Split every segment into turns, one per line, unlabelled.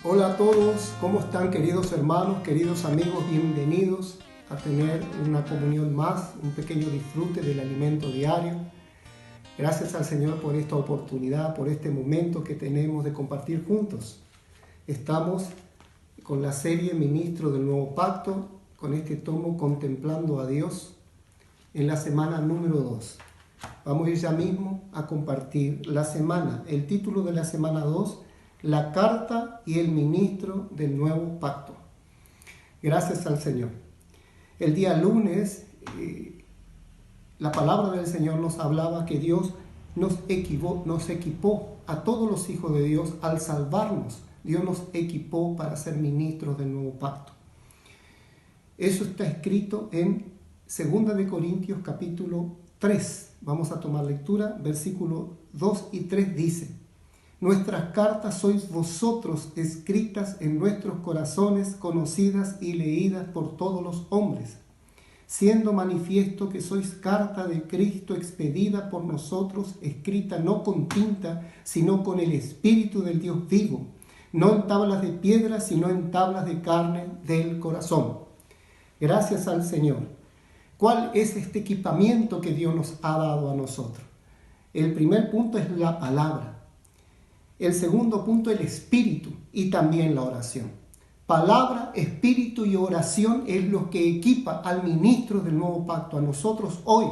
Hola a todos, ¿cómo están queridos hermanos, queridos amigos? Bienvenidos a tener una comunión más, un pequeño disfrute del alimento diario. Gracias al Señor por esta oportunidad, por este momento que tenemos de compartir juntos. Estamos con la serie Ministro del Nuevo Pacto, con este tomo Contemplando a Dios, en la semana número 2. Vamos a ir ya mismo a compartir la semana, el título de la semana 2, la carta y el ministro del nuevo pacto. Gracias al Señor. El día lunes, la palabra del Señor nos hablaba que Dios nos equipó a todos los hijos de Dios al salvarnos. Dios nos equipó para ser ministros del nuevo pacto. Eso está escrito en 2 de Corintios capítulo 3. Vamos a tomar lectura, versículos 2 y 3 dice: Nuestras cartas sois vosotros escritas en nuestros corazones, conocidas y leídas por todos los hombres, siendo manifiesto que sois carta de Cristo expedida por nosotros, escrita no con tinta, sino con el Espíritu del Dios vivo, no en tablas de piedra, sino en tablas de carne del corazón. Gracias al Señor. ¿Cuál es este equipamiento que Dios nos ha dado a nosotros? El primer punto es la palabra. El segundo punto, el espíritu y también la oración. Palabra, espíritu y oración es lo que equipa al ministro del nuevo pacto. A nosotros hoy,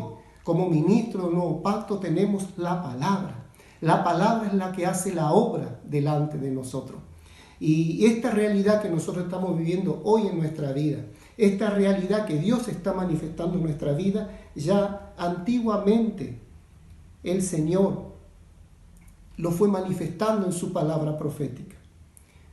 como ministro del nuevo pacto, tenemos la palabra. La palabra es la que hace la obra delante de nosotros. Y esta realidad que nosotros estamos viviendo hoy en nuestra vida, esta realidad que Dios está manifestando en nuestra vida, ya antiguamente el Señor lo fue manifestando en su palabra profética.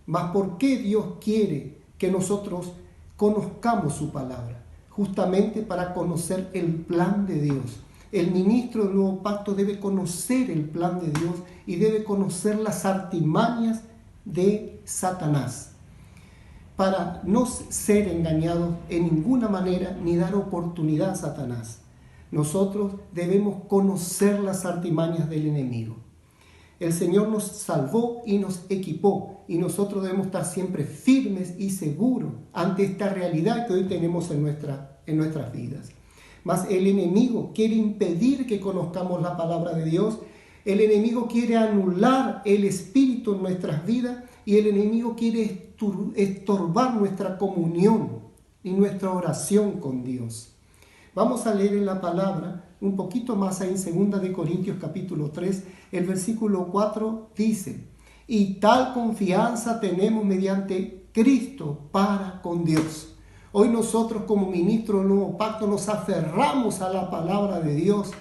Mas ¿por qué Dios quiere que nosotros conozcamos su palabra? Justamente para conocer el plan de Dios. El ministro del nuevo pacto debe conocer el plan de Dios y debe conocer las artimañas de Satanás, para no ser engañados en ninguna manera ni dar oportunidad a Satanás. Nosotros debemos conocer las artimañas del enemigo. El Señor nos salvó y nos equipó, y nosotros debemos estar siempre firmes y seguros ante esta realidad que hoy tenemos en nuestras vidas. Mas el enemigo quiere impedir que conozcamos la palabra de Dios. El enemigo quiere anular el espíritu en nuestras vidas, y el enemigo quiere estorbar nuestra comunión y nuestra oración con Dios. Vamos a leer en la palabra un poquito más ahí en 2 de Corintios capítulo 3, el versículo 4 dice: y tal confianza tenemos mediante Cristo para con Dios. Hoy nosotros como ministros del nuevo pacto nos aferramos a la palabra de Dios,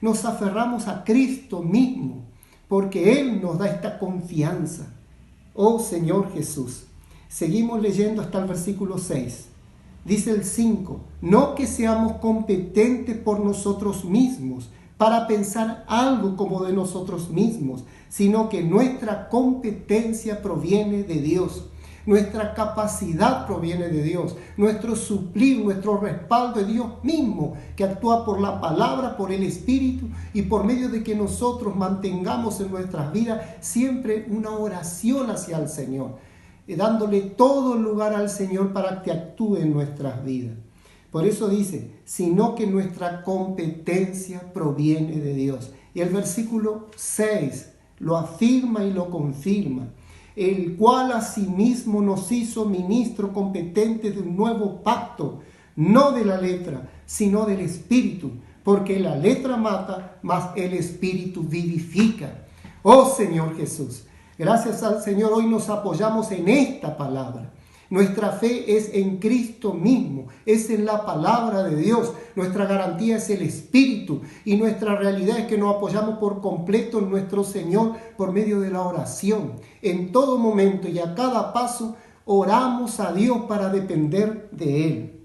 nos aferramos a Cristo mismo, porque Él nos da esta confianza. Oh Señor Jesús. Seguimos leyendo hasta el versículo 6. Dice el 5, no que seamos competentes por nosotros mismos para pensar algo como de nosotros mismos, sino que nuestra competencia proviene de Dios. Nuestra capacidad proviene de Dios. Nuestro suplir, nuestro respaldo de Dios mismo, que actúa por la palabra, por el Espíritu y por medio de que nosotros mantengamos en nuestras vidas siempre una oración hacia el Señor, dándole todo el lugar al Señor para que actúe en nuestras vidas. Por eso dice, sino que nuestra competencia proviene de Dios. Y el versículo 6 lo afirma y lo confirma. El cual asimismo nos hizo ministro competente de un nuevo pacto, no de la letra, sino del Espíritu, porque la letra mata, mas el Espíritu vivifica. Oh Señor Jesús, gracias al Señor, hoy nos apoyamos en esta palabra. Nuestra fe es en Cristo mismo, es en la palabra de Dios. Nuestra garantía es el Espíritu, y nuestra realidad es que nos apoyamos por completo en nuestro Señor por medio de la oración. En todo momento y a cada paso oramos a Dios para depender de Él.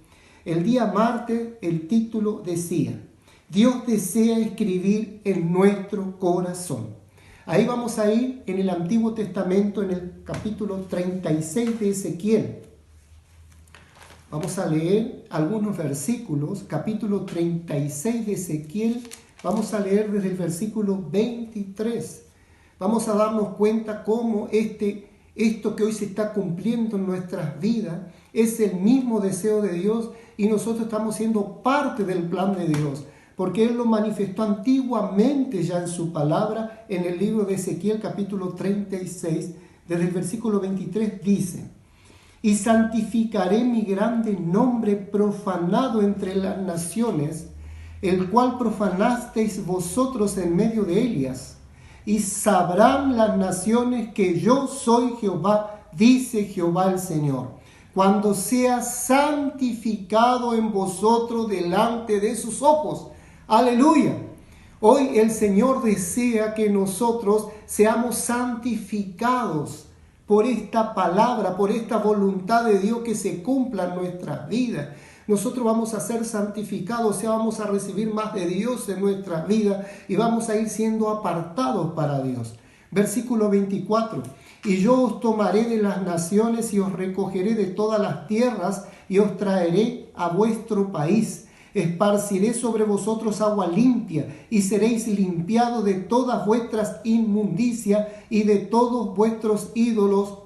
El día martes el título decía: Dios desea escribir en nuestro corazón. Ahí vamos a ir en el Antiguo Testamento, en el capítulo 36 de Ezequiel. Vamos a leer algunos versículos, capítulo 36 de Ezequiel. Vamos a leer desde el versículo 23. Vamos a darnos cuenta cómo este esto que hoy se está cumpliendo en nuestras vidas es el mismo deseo de Dios y nosotros estamos siendo parte del plan de Dios, porque Él lo manifestó antiguamente ya en su palabra en el libro de Ezequiel capítulo 36, desde el versículo 23 dice: y santificaré mi grande nombre profanado entre las naciones, el cual profanasteis vosotros en medio de ellas, y sabrán las naciones que yo soy Jehová, dice Jehová el Señor, cuando sea santificado en vosotros delante de sus ojos. Aleluya. Hoy el Señor desea que nosotros seamos santificados por esta palabra, por esta voluntad de Dios que se cumpla en nuestras vidas. Nosotros vamos a ser santificados, o sea, vamos a recibir más de Dios en nuestra vida y vamos a ir siendo apartados para Dios. Versículo 24. Y yo os tomaré de las naciones y os recogeré de todas las tierras y os traeré a vuestro país. Esparciré sobre vosotros agua limpia y seréis limpiados de todas vuestras inmundicias y de todos vuestros ídolos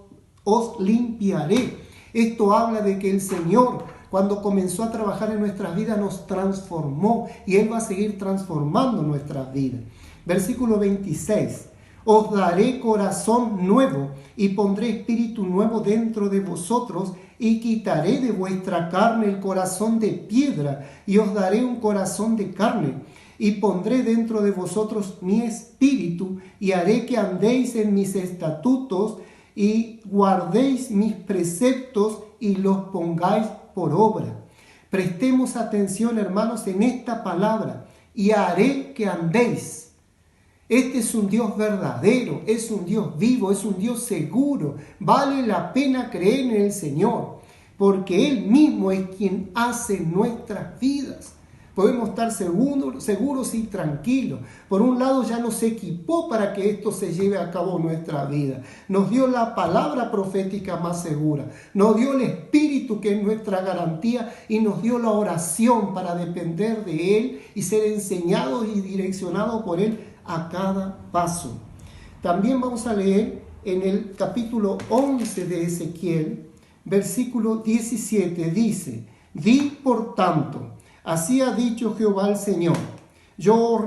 os limpiaré. Esto habla de que el Señor, cuando comenzó a trabajar en nuestras vidas, nos transformó y Él va a seguir transformando nuestras vidas. Versículo 26. Os daré corazón nuevo y pondré espíritu nuevo dentro de vosotros y quitaré de vuestra carne el corazón de piedra y os daré un corazón de carne y pondré dentro de vosotros mi espíritu y haré que andéis en mis estatutos y guardéis mis preceptos y los pongáis por obra. Prestemos atención, hermanos, en esta palabra: y haré que andéis. Este es un Dios verdadero, es un Dios vivo, es un Dios seguro. Vale la pena creer en el Señor, porque Él mismo es quien hace nuestras vidas. Podemos estar seguros y tranquilos. Por un lado, ya nos equipó para que esto se lleve a cabo en nuestra vida. Nos dio la palabra profética más segura. Nos dio el Espíritu, que es nuestra garantía, y nos dio la oración para depender de Él y ser enseñados y direccionados por Él a cada paso. También vamos a leer en el capítulo 11 de Ezequiel, versículo 17, dice: di por tanto, así ha dicho Jehová el Señor, yo os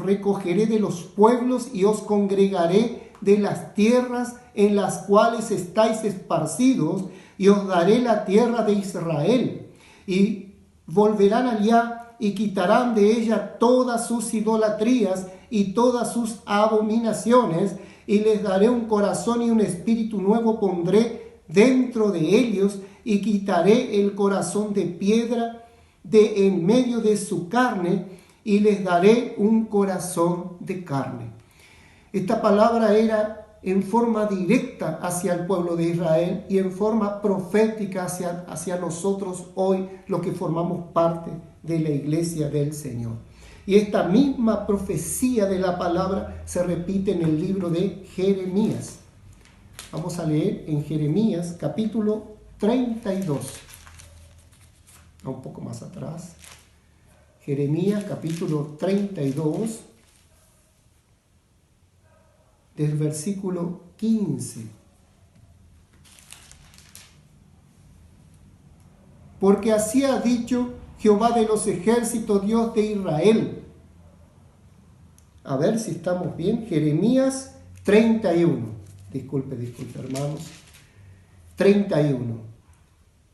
recogeré de los pueblos y os congregaré de las tierras en las cuales estáis esparcidos y os daré la tierra de Israel y volverán allá y quitarán de ella todas sus idolatrías y todas sus abominaciones, y les daré un corazón y un espíritu nuevo pondré dentro de ellos, y quitaré el corazón de piedra de en medio de su carne, y les daré un corazón de carne. Esta palabra era en forma directa hacia el pueblo de Israel y en forma profética hacia nosotros hoy, los que formamos parte de la iglesia del Señor. Y esta misma profecía de la palabra se repite en el libro de Jeremías. Vamos a leer en Jeremías capítulo 32. Un poco más atrás. Jeremías capítulo 32, del versículo 15. Porque así ha dicho Jehová de los ejércitos, Dios de Israel. A ver si estamos bien. Jeremías 31. Disculpe, hermanos. 31.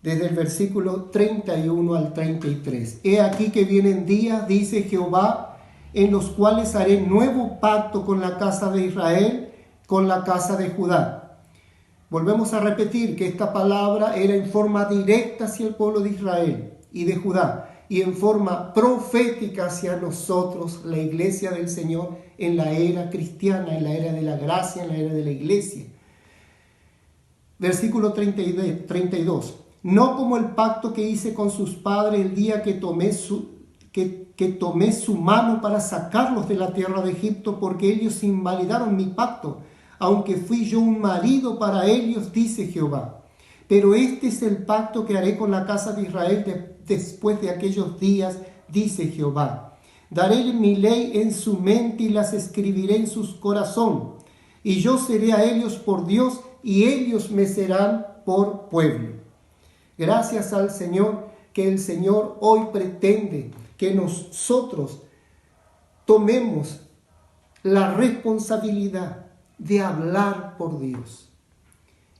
Desde el versículo 31 al 33. He aquí que vienen días, dice Jehová, en los cuales haré nuevo pacto con la casa de Israel, con la casa de Judá. Volvemos a repetir que esta palabra era en forma directa hacia el pueblo de Israel y de Judá, y en forma profética hacia nosotros, la iglesia del Señor, en la era cristiana, en la era de la gracia, en la era de la iglesia. Versículo 32. No como el pacto que hice con sus padres el día que tomé su mano para sacarlos de la tierra de Egipto, porque ellos invalidaron mi pacto, aunque fui yo un marido para ellos, dice Jehová. Pero este es el pacto que haré con la casa de Israel después de aquellos días, dice Jehová. Daré mi ley en su mente y las escribiré en su corazón. y yo seré a ellos por Dios, y ellos me serán por pueblo. Gracias al Señor, que el Señor hoy pretende que nosotros tomemos la responsabilidad de hablar por Dios.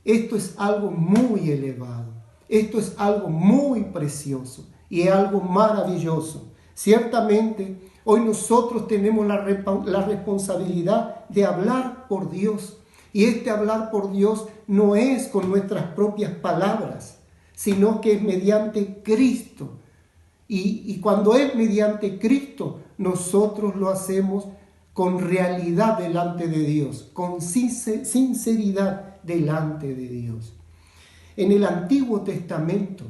Esto es algo muy elevado, esto es algo muy precioso y es algo maravilloso. Ciertamente, hoy nosotros tenemos la responsabilidad de hablar por Dios. Y este hablar por Dios no es con nuestras propias palabras, sino que es mediante Cristo. Y cuando es mediante Cristo, nosotros lo hacemos con realidad delante de Dios, con sinceridad delante de Dios. En el Antiguo Testamento,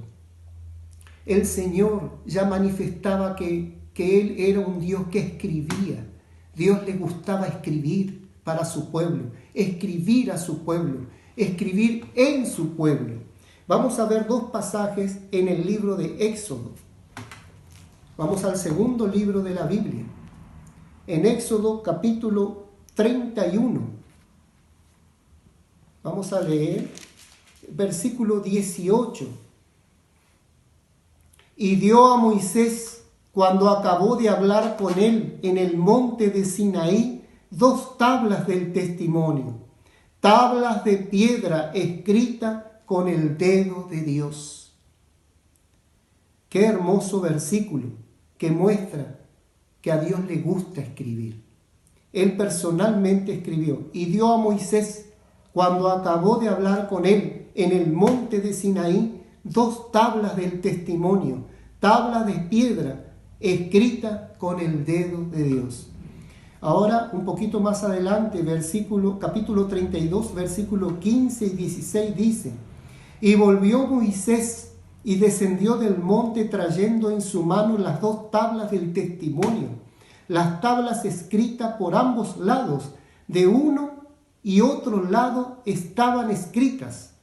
el Señor ya manifestaba que Él era un Dios que escribía. Dios le gustaba escribir para su pueblo, escribir a su pueblo, escribir en su pueblo. Vamos a ver dos pasajes en el libro de Éxodo. Vamos al segundo libro de la Biblia. En Éxodo capítulo 31. Vamos a leer versículo 18. Y dio a Moisés, cuando acabó de hablar con él en el monte de Sinaí, 2 tablas del testimonio, tablas de piedra escritas con el dedo de Dios. Qué hermoso versículo que muestra que a Dios le gusta escribir. Él personalmente escribió y dio a Moisés, cuando acabó de hablar con él en el monte de Sinaí, 2 tablas del testimonio, tablas de piedra escrita con el dedo de Dios. Ahora, un poquito más adelante, capítulo 32, versículo 15 y 16 dice: Y volvió Moisés y descendió del monte trayendo en su mano las 2 tablas del testimonio, las tablas escritas por ambos lados, de uno y otro lado estaban escritas,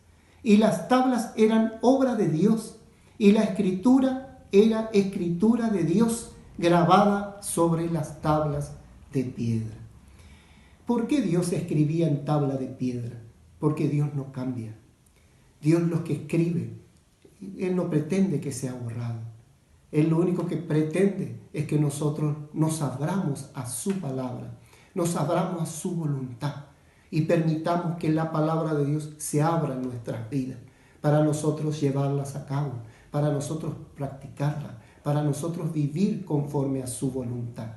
y las tablas eran obra de Dios, y la escritura era escritura de Dios grabada sobre las tablas de piedra. ¿Por qué Dios escribía en tabla de piedra? Porque Dios no cambia. Dios lo que escribe, Él no pretende que sea borrado. Él lo único que pretende es que nosotros nos abramos a su palabra, nos abramos a su voluntad y permitamos que la palabra de Dios se abra en nuestras vidas para nosotros llevarlas a cabo, para nosotros practicarla, para nosotros vivir conforme a su voluntad.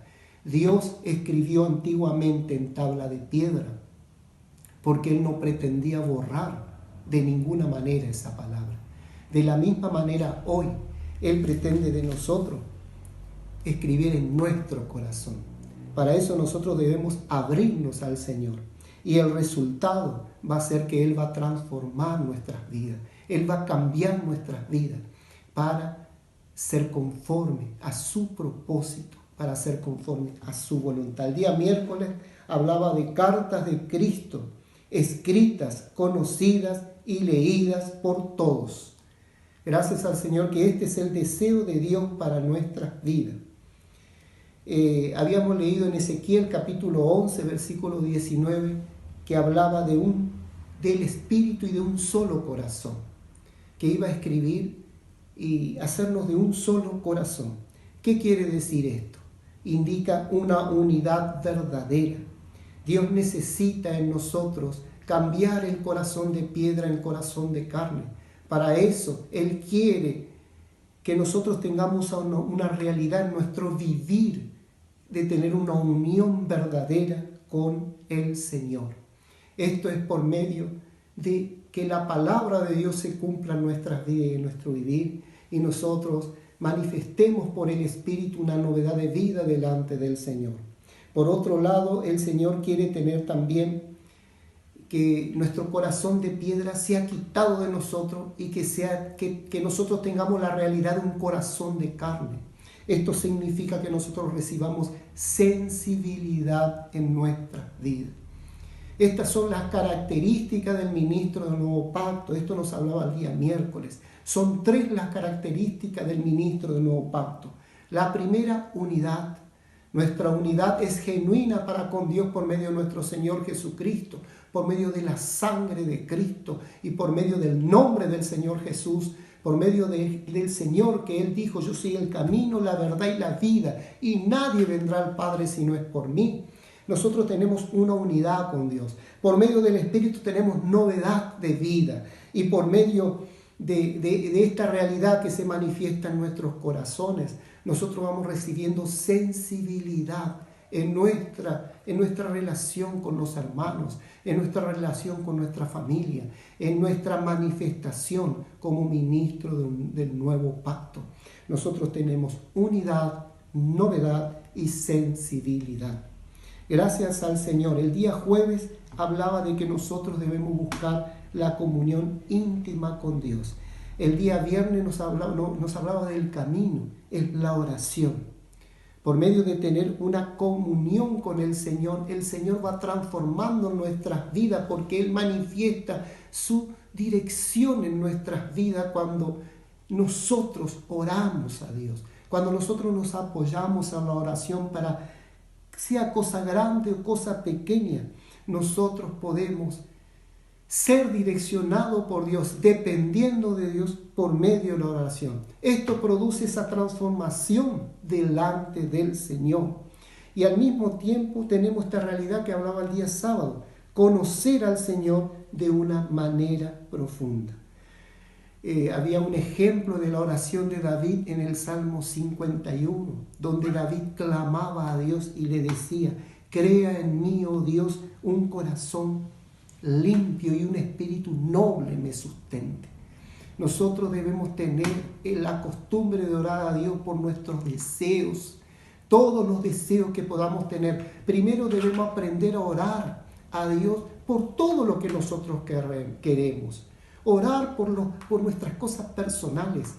Dios escribió antiguamente en tabla de piedra porque Él no pretendía borrar de ninguna manera esa palabra. De la misma manera hoy Él pretende de nosotros escribir en nuestro corazón. Para eso nosotros debemos abrirnos al Señor y el resultado va a ser que Él va a transformar nuestras vidas. Él va a cambiar nuestras vidas para ser conforme a su propósito, para ser conforme a su voluntad. El día miércoles hablaba de cartas de Cristo, escritas, conocidas y leídas por todos. Gracias al Señor que este es el deseo de Dios para nuestras vidas. Habíamos leído en Ezequiel capítulo 11, versículo 19, que hablaba del espíritu y de un solo corazón, que iba a escribir y hacernos de un solo corazón. ¿Qué quiere decir esto? Indica una unidad verdadera. Dios necesita en nosotros cambiar el corazón de piedra en corazón de carne. Para eso Él quiere que nosotros tengamos una realidad en nuestro vivir, de tener una unión verdadera con el Señor. Esto es por medio de que la palabra de Dios se cumpla en nuestras vidas y en nuestro vivir, y nosotros manifestemos por el Espíritu una novedad de vida delante del Señor. Por otro lado, el Señor quiere tener también que nuestro corazón de piedra sea quitado de nosotros y que nosotros tengamos la realidad de un corazón de carne. Esto significa que nosotros recibamos sensibilidad en nuestras vidas. Estas son las características del ministro del Nuevo Pacto. Esto nos hablaba el día miércoles. Son 3 las características del ministro del Nuevo Pacto. La primera, unidad. Nuestra unidad es genuina para con Dios por medio de nuestro Señor Jesucristo, por medio de la sangre de Cristo y por medio del nombre del Señor Jesús, por medio del Señor que Él dijo: yo soy el camino, la verdad y la vida, y nadie vendrá al Padre si no es por mí. Nosotros tenemos una unidad con Dios. Por medio del Espíritu tenemos novedad de vida, y por medio de esta realidad que se manifiesta en nuestros corazones, nosotros vamos recibiendo sensibilidad en nuestra relación con los hermanos, en nuestra relación con nuestra familia, en nuestra manifestación como ministro del nuevo pacto. Nosotros tenemos unidad, novedad y sensibilidad. Gracias al Señor. El día jueves hablaba de que nosotros debemos buscar la comunión íntima con Dios. El día viernes nos hablaba del camino, es la oración. Por medio de tener una comunión con el Señor va transformando nuestras vidas, porque Él manifiesta su dirección en nuestras vidas cuando nosotros oramos a Dios, cuando nosotros nos apoyamos en la oración para, sea cosa grande o cosa pequeña, nosotros podemos ser direccionado por Dios, dependiendo de Dios por medio de la oración. Esto produce esa transformación delante del Señor. Y al mismo tiempo tenemos esta realidad que hablaba el día sábado: conocer al Señor de una manera profunda. Había un ejemplo de la oración de David en el Salmo 51, donde David clamaba a Dios y le decía: crea en mí, oh Dios, un corazón limpio y un espíritu noble me sustente. Nosotros debemos tener la costumbre de orar a Dios por nuestros deseos, todos los deseos que podamos tener. Primero debemos aprender a orar a Dios por todo lo que nosotros queremos. Orar por nuestras cosas personales,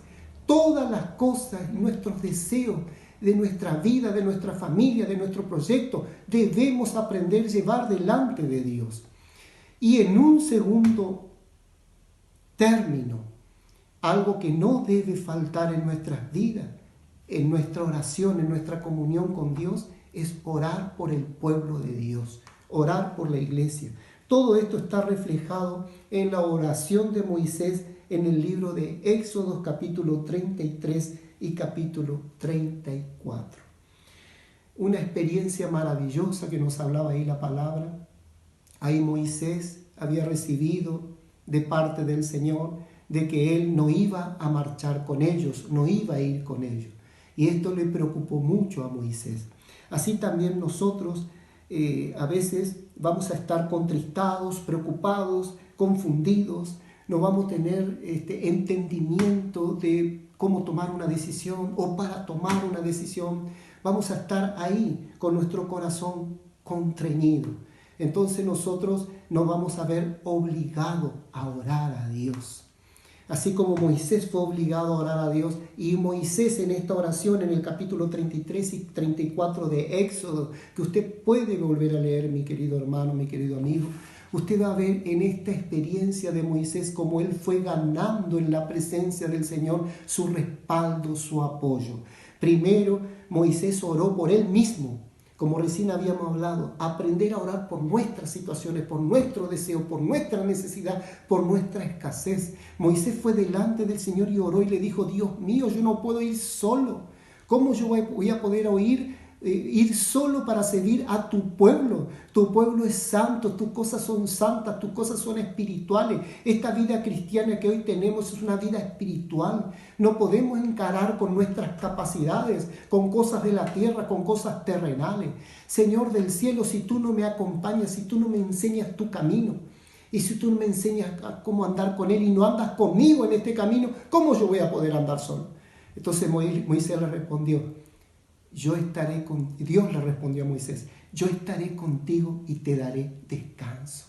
todas las cosas, nuestros deseos de nuestra vida, de nuestra familia, de nuestro proyecto, debemos aprender a llevar delante de Dios. Y en un segundo término, algo que no debe faltar en nuestras vidas, en nuestra oración, en nuestra comunión con Dios, es orar por el pueblo de Dios, orar por la iglesia. Todo esto está reflejado en la oración de Moisés en el libro de Éxodo capítulo 33 y capítulo 34. Una experiencia maravillosa que nos hablaba ahí la palabra. Ahí Moisés había recibido de parte del Señor de que él no iba a marchar con ellos, no iba a ir con ellos. Y esto le preocupó mucho a Moisés. Así también nosotros a veces vamos a estar contristados, preocupados, confundidos, no vamos a tener entendimiento de cómo tomar una decisión o para tomar una decisión. Vamos a estar ahí con nuestro corazón contrañido. Entonces nosotros nos vamos a ver obligados a orar a Dios. Así como Moisés fue obligado a orar a Dios, y Moisés en esta oración en el capítulo 33 y 34 de Éxodo, que usted puede volver a leer, mi querido hermano, mi querido amigo, usted va a ver en esta experiencia de Moisés cómo él fue ganando en la presencia del Señor su respaldo, su apoyo. Primero, Moisés oró por él mismo, como recién habíamos hablado, aprender a orar por nuestras situaciones, por nuestro deseo, por nuestra necesidad, por nuestra escasez. Moisés fue delante del Señor y oró y le dijo: Dios mío, yo no puedo ir solo. ¿Cómo yo voy a poder ir solo para servir a tu pueblo? Tu pueblo es santo, tus cosas son santas, tus cosas son espirituales. Esta vida cristiana que hoy tenemos es una vida espiritual. No podemos encarar con nuestras capacidades, con cosas de la tierra, con cosas terrenales. Señor del cielo, si tú no me acompañas, si tú no me enseñas tu camino, y si tú no me enseñas cómo andar con Él y no andas conmigo en este camino, ¿cómo yo voy a poder andar solo? Entonces Moisés le respondió: Dios le respondió a Moisés: yo estaré contigo y te daré descanso.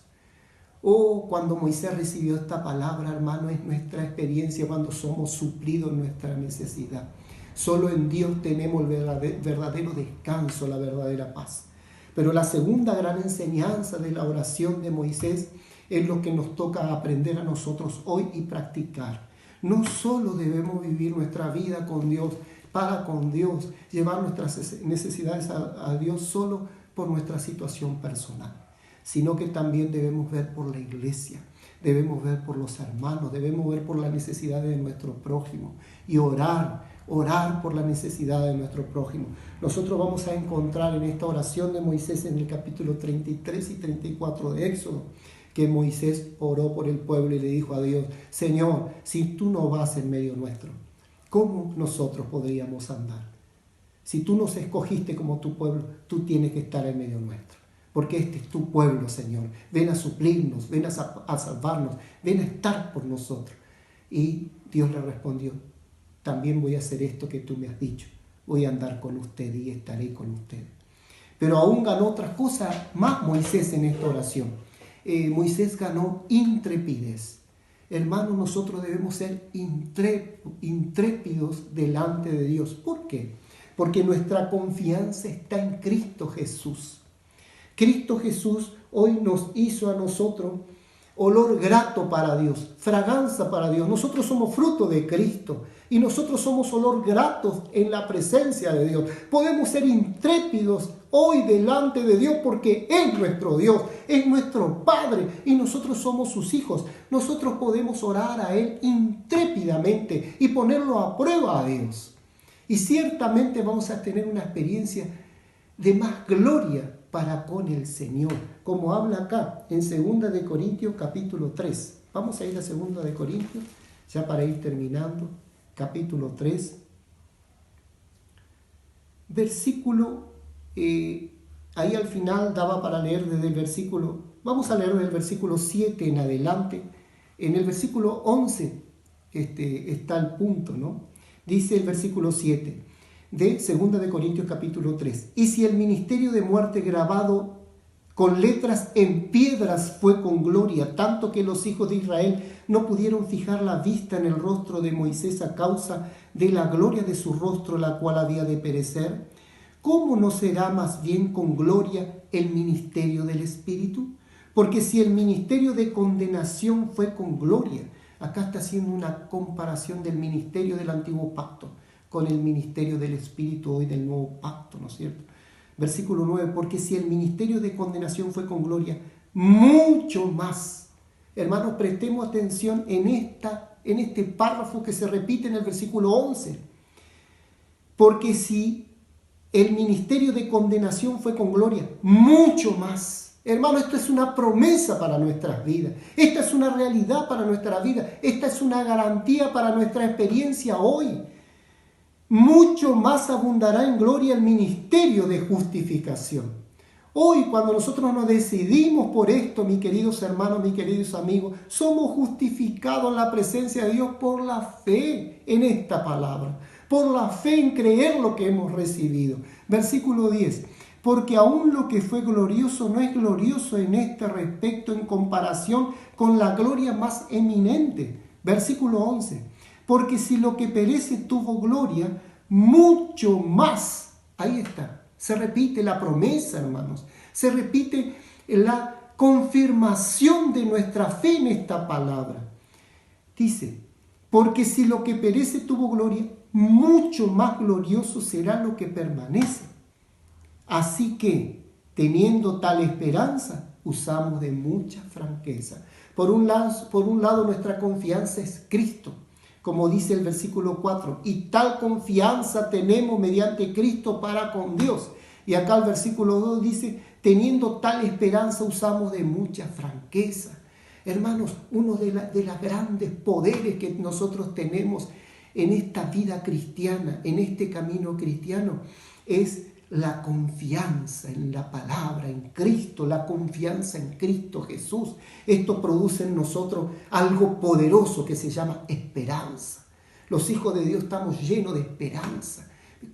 Oh, cuando Moisés recibió esta palabra, hermano, es nuestra experiencia cuando somos suplidos en nuestra necesidad. Solo en Dios tenemos el verdadero descanso, la verdadera paz. Pero la segunda gran enseñanza de la oración de Moisés es lo que nos toca aprender a nosotros hoy y practicar. No solo debemos vivir nuestra vida con Dios para con Dios, llevar nuestras necesidades a Dios solo por nuestra situación personal, sino que también debemos ver por la iglesia, debemos ver por los hermanos, debemos ver por las necesidades de nuestro prójimo y orar por la necesidad de nuestro prójimo. Nosotros vamos a encontrar en esta oración de Moisés en el capítulo 33 y 34 de Éxodo, que Moisés oró por el pueblo y le dijo a Dios: Señor, si tú no vas en medio nuestro, ¿cómo nosotros podríamos andar? Si tú nos escogiste como tu pueblo, tú tienes que estar en medio nuestro, porque este es tu pueblo, Señor. Ven a suplirnos, ven a salvarnos, ven a estar por nosotros. Y Dios le respondió: también voy a hacer esto que tú me has dicho, voy a andar con usted y estaré con usted. Pero aún ganó otras cosas más Moisés en esta oración. Moisés ganó intrepidez. Hermanos, nosotros debemos ser intrépidos delante de Dios. ¿Por qué? Porque nuestra confianza está en Cristo Jesús. Cristo Jesús hoy nos hizo a nosotros olor grato para Dios, fragancia para Dios. Nosotros somos fruto de Cristo y nosotros somos olor gratos en la presencia de Dios. Podemos ser intrépidos hoy delante de Dios porque es nuestro Dios, es nuestro Padre y nosotros somos sus hijos. Nosotros podemos orar a Él intrépidamente y ponerlo a prueba a Dios. Y ciertamente vamos a tener una experiencia de más gloria para con el Señor, como habla acá en 2 de Corintios capítulo 3. Vamos a ir a 2 de Corintios, ya para ir terminando, capítulo 3, versículo, ahí al final daba para leer desde el versículo, vamos a leer del versículo 7 en adelante. En el versículo 11 está el punto, ¿no? Dice el versículo 7 de 2 de Corintios capítulo 3. Y si el ministerio de muerte grabado con letras en piedras fue con gloria, tanto que los hijos de Israel no pudieron fijar la vista en el rostro de Moisés a causa de la gloria de su rostro, la cual había de perecer, ¿cómo no será más bien con gloria el ministerio del Espíritu? Porque si el ministerio de condenación fue con gloria, acá está haciendo una comparación del ministerio del antiguo pacto con el ministerio del Espíritu hoy del nuevo pacto, ¿no es cierto? Versículo 9, porque si el ministerio de condenación fue con gloria, mucho más. Hermanos, prestemos atención en este párrafo que se repite en el versículo 11. Porque si el ministerio de condenación fue con gloria, mucho más. Hermano, esto es una promesa para nuestras vidas. Esta es una realidad para nuestra vida. Esta es una garantía para nuestra experiencia hoy. Mucho más abundará en gloria el ministerio de justificación. Hoy, cuando nosotros nos decidimos por esto, mis queridos hermanos, mis queridos amigos, somos justificados en la presencia de Dios por la fe en esta palabra, por la fe en creer lo que hemos recibido. Versículo 10. Porque aún lo que fue glorioso no es glorioso en este respecto en comparación con la gloria más eminente. Versículo 11. Porque si lo que perece tuvo gloria, mucho más. Ahí está. Se repite la promesa, hermanos. Se repite la confirmación de nuestra fe en esta palabra. Dice, porque si lo que perece tuvo gloria, mucho más glorioso será lo que permanece. Así que, teniendo tal esperanza, usamos de mucha franqueza. Por un lado, nuestra confianza es Cristo, como dice el versículo 4, y tal confianza tenemos mediante Cristo para con Dios. Y acá el versículo 2 dice, teniendo tal esperanza usamos de mucha franqueza. Hermanos, uno de los grandes poderes que nosotros tenemos en esta vida cristiana, en este camino cristiano, es la confianza en la palabra, en Cristo, la confianza en Cristo Jesús. Esto produce en nosotros algo poderoso que se llama esperanza. Los hijos de Dios estamos llenos de esperanza,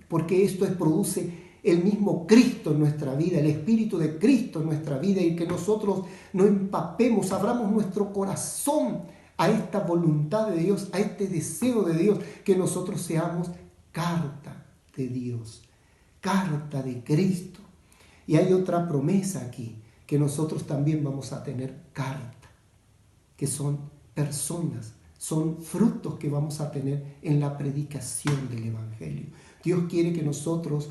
porque esto produce el mismo Cristo en nuestra vida, el Espíritu de Cristo en nuestra vida, y que nosotros no empapemos, abramos nuestro corazón a esta voluntad de Dios, a este deseo de Dios, que nosotros seamos carta de Dios, carta de Cristo. Y hay otra promesa aquí, que nosotros también vamos a tener carta, que son personas, son frutos que vamos a tener en la predicación del Evangelio. Dios quiere que nosotros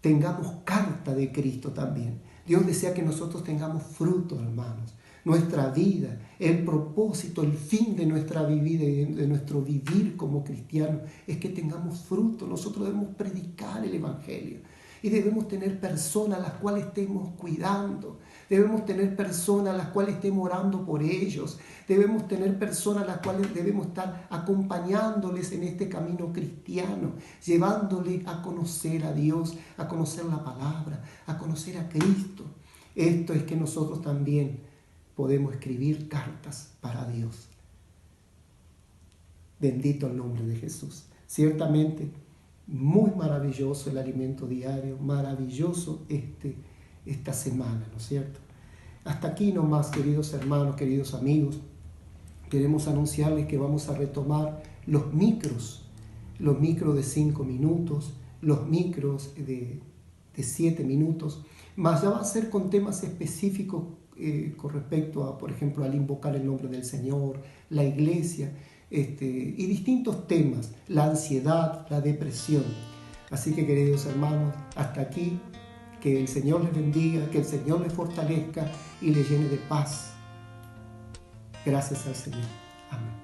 tengamos carta de Cristo también. Dios desea que nosotros tengamos fruto, hermanos. Nuestra vida, el propósito, el fin de nuestra vida y de nuestro vivir como cristianos es que tengamos fruto. Nosotros debemos predicar el Evangelio y debemos tener personas a las cuales estemos cuidando. Debemos tener personas a las cuales estemos orando por ellos. Debemos tener personas a las cuales debemos estar acompañándoles en este camino cristiano, llevándoles a conocer a Dios, a conocer la palabra, a conocer a Cristo. Esto es que nosotros también podemos escribir cartas para Dios. Bendito el nombre de Jesús. Ciertamente, muy maravilloso el alimento diario, maravilloso esta semana, ¿no es cierto? Hasta aquí nomás, queridos hermanos, queridos amigos. Queremos anunciarles que vamos a retomar los micros de 5 minutos, los micros de 7 minutos, más ya va a ser con temas específicos con respecto a, por ejemplo, al invocar el nombre del Señor, la iglesia, y distintos temas, la ansiedad, la depresión. Así que, queridos hermanos, hasta aquí, que el Señor les bendiga, que el Señor les fortalezca y les llene de paz. Gracias al Señor. Amén.